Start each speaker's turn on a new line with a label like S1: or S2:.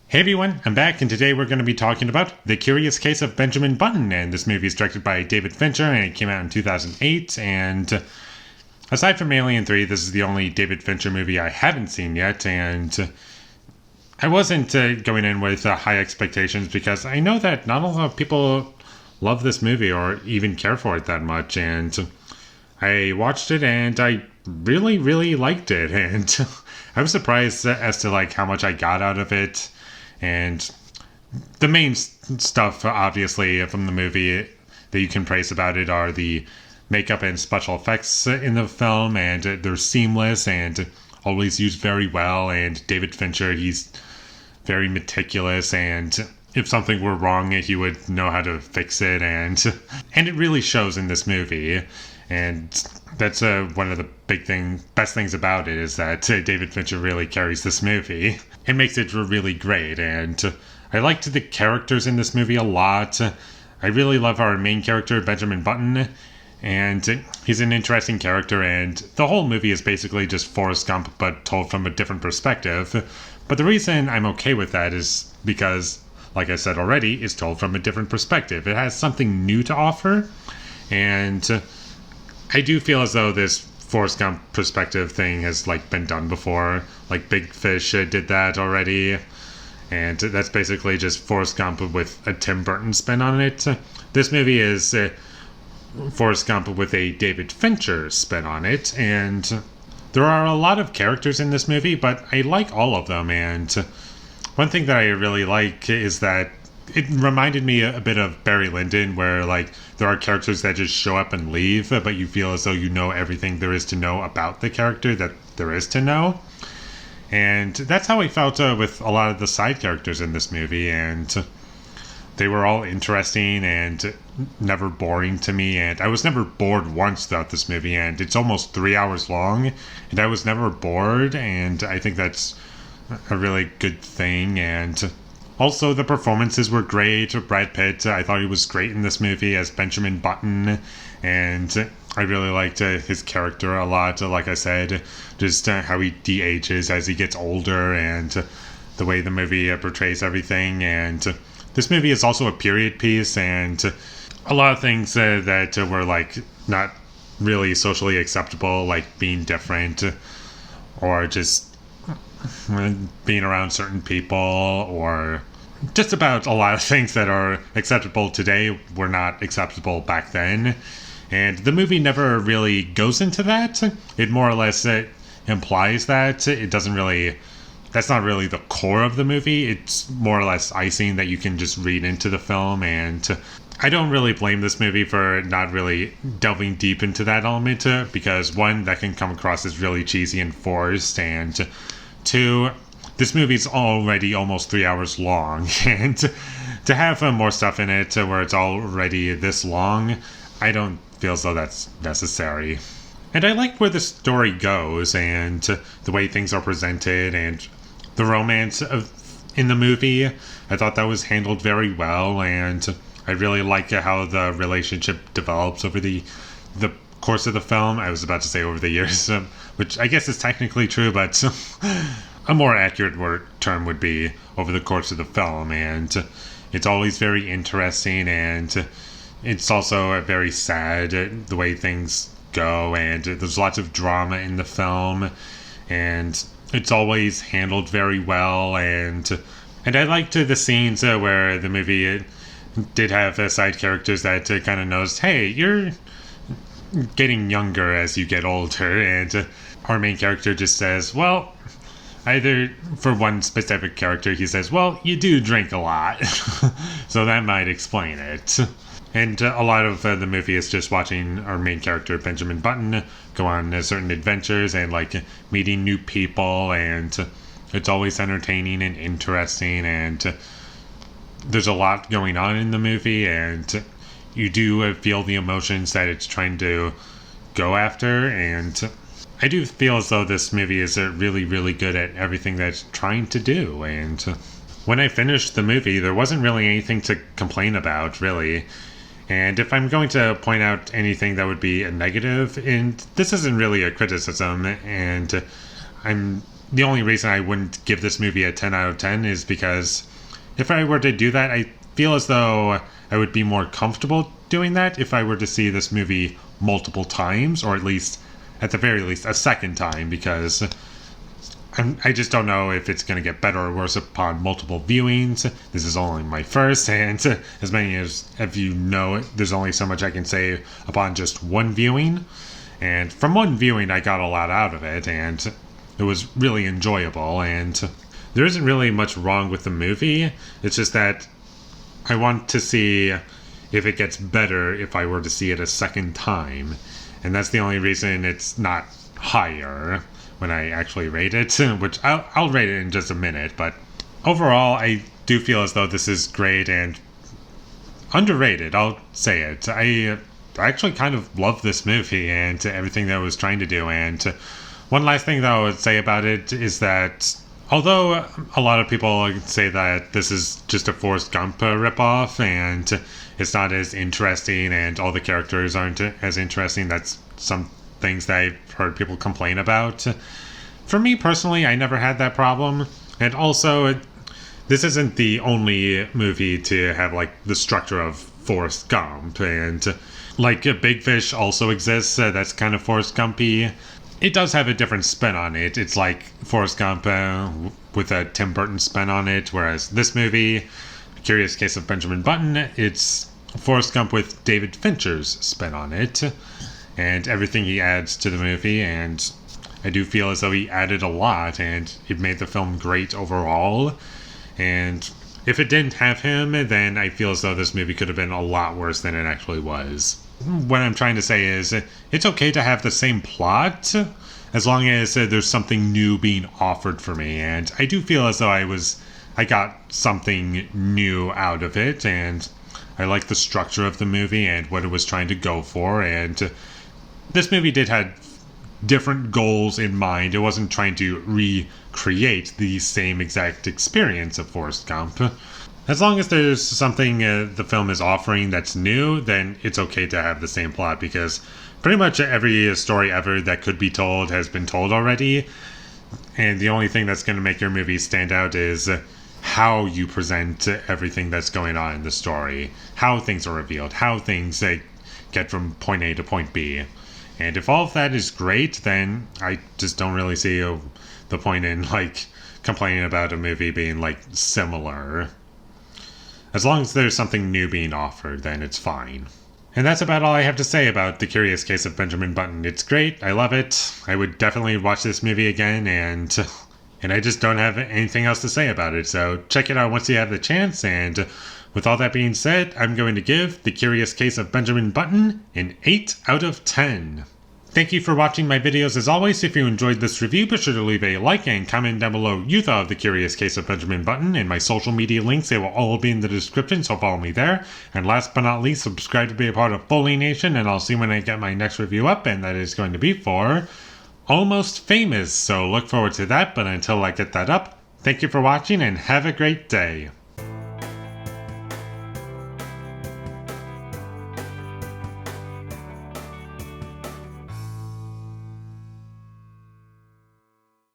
S1: Hey everyone, I'm back, and today we're going to be talking about The Curious Case of Benjamin Button. And this movie is directed by David Fincher, and it came out in 2008. And aside from Alien 3, this is the only David Fincher movie I haven't seen yet. And I wasn't going in with high expectations because I know that not a lot of people love this movie or even care for it that much. And I watched it, and I really, really liked it. And I was surprised as to how much I got out of it. And the main stuff, obviously, from the movie that you can praise about it are the makeup and special effects in the film, and they're seamless and always used very well. And David Fincher, he's very meticulous, and if something were wrong, he would know how to fix it, and it really shows in this movie. And that's one of the best things about it is that David Fincher really carries this movie and makes it really great. And I liked the characters in this movie a lot. I really love our main character, Benjamin Button, and he's an interesting character. And the whole movie is basically just Forrest Gump, but told from a different perspective. But the reason I'm okay with that is because, like I said already, it's told from a different perspective. It has something new to offer, and I do feel as though this Forrest Gump perspective thing has been done before. Like Big Fish did that already, and that's basically just Forrest Gump with a Tim Burton spin on it. This movie is Forrest Gump with a David Fincher spin on it, and there are a lot of characters in this movie, but I like all of them. And one thing that I really like is that it reminded me a bit of Barry Lyndon, where there are characters that just show up and leave, but you feel as though you know everything there is to know about the character that there is to know. And that's how I felt with a lot of the side characters in this movie, and they were all interesting and never boring to me. And I was never bored once throughout this movie, and it's almost 3 hours long, and I was never bored, and I think that's a really good thing. And also, the performances were great. Brad Pitt, I thought he was great in this movie as Benjamin Button, and I really liked his character a lot. Like I said, just how he de-ages as he gets older, and the way the movie portrays everything. And this movie is also a period piece, and a lot of things that were not really socially acceptable, like being different, or just being around certain people, or just about a lot of things that are acceptable today were not acceptable back then. And the movie never really goes into that. It more or less implies that. It doesn't really, that's not really the core of the movie. It's more or less icing that you can just read into the film. And I don't really blame this movie for not really delving deep into that element, because one, that can come across as really cheesy and forced, and two, this movie's already almost 3 hours long, and to have more stuff in it where it's already this long, I don't feel as though that's necessary. And I like where the story goes, and the way things are presented, and the romance in the movie. I thought that was handled very well, and I really like how the relationship develops over the course of the film. I was about to say over the years, which I guess is technically true, but a more accurate term would be over the course of the film. And it's always very interesting, and it's also very sad the way things go, and there's lots of drama in the film, and it's always handled very well. And I liked the scenes where the movie did have side characters that kind of noticed, hey, you're getting younger as you get older, and our main character just says, well, either for one specific character, he says, well, you do drink a lot. So that might explain it. And a lot of the movie is just watching our main character, Benjamin Button, go on certain adventures and meeting new people, and it's always entertaining and interesting, and there's a lot going on in the movie, and you do feel the emotions that it's trying to go after. And I do feel as though this movie is really, really good at everything that it's trying to do. And when I finished the movie, there wasn't really anything to complain about, really. And if I'm going to point out anything that would be a negative, and this isn't really a criticism, and I'm the only reason I wouldn't give this movie a 10 out of 10 is because if I were to do that, I feel as though I would be more comfortable doing that if I were to see this movie multiple times, or at least, at the very least, a second time, because I just don't know if it's going to get better or worse upon multiple viewings. This is only my first, and as many as you know, there's only so much I can say upon just one viewing. And from one viewing, I got a lot out of it, and it was really enjoyable. And there isn't really much wrong with the movie. It's just that I want to see if it gets better if I were to see it a second time. And that's the only reason it's not higher when I actually rate it, which I'll rate it in just a minute. But overall, I do feel as though this is great and underrated. I'll say it. I actually kind of love this movie and everything that it was trying to do. And one last thing that I would say about it is that although a lot of people say that this is just a Forrest Gump ripoff and it's not as interesting and all the characters aren't as interesting, that's some things that I've heard people complain about. For me personally, I never had that problem. And also, this isn't the only movie to have like the structure of Forrest Gump. And like Big Fish also exists, that's kind of Forrest Gumpy. It does have a different spin on it. It's like Forrest Gump with a Tim Burton spin on it, whereas this movie, Curious Case of Benjamin Button, it's Forrest Gump with David Fincher's spin on it. And everything he adds to the movie, and I do feel as though he added a lot, and it made the film great overall. And if it didn't have him, then I feel as though this movie could have been a lot worse than it actually was. What I'm trying to say is, it's okay to have the same plot, as long as there's something new being offered for me, and I do feel as though I got something new out of it, and I like the structure of the movie and what it was trying to go for, and this movie did have different goals in mind. It wasn't trying to recreate the same exact experience of Forrest Gump. As long as there's something the film is offering that's new, then it's okay to have the same plot, because pretty much every story ever that could be told has been told already. And the only thing that's going to make your movie stand out is how you present everything that's going on in the story, how things are revealed, how things get from point A to point B. And if all of that is great, then I just don't really see the point in, like, complaining about a movie being, like, similar. As long as there's something new being offered, then it's fine. And that's about all I have to say about The Curious Case of Benjamin Button. It's great. I love it. I would definitely watch this movie again, and I just don't have anything else to say about it. So check it out once you have the chance, and with all that being said, I'm going to give The Curious Case of Benjamin Button an 8 out of 10. Thank you for watching my videos as always. If you enjoyed this review, be sure to leave a like and comment down below what you thought of The Curious Case of Benjamin Button, and my social media links, they will all be in the description, so follow me there. And last but not least, subscribe to be a part of Foley Nation, and I'll see when I get my next review up, and that is going to be for Almost Famous, so look forward to that. But until I get that up, thank you for watching and have a great day.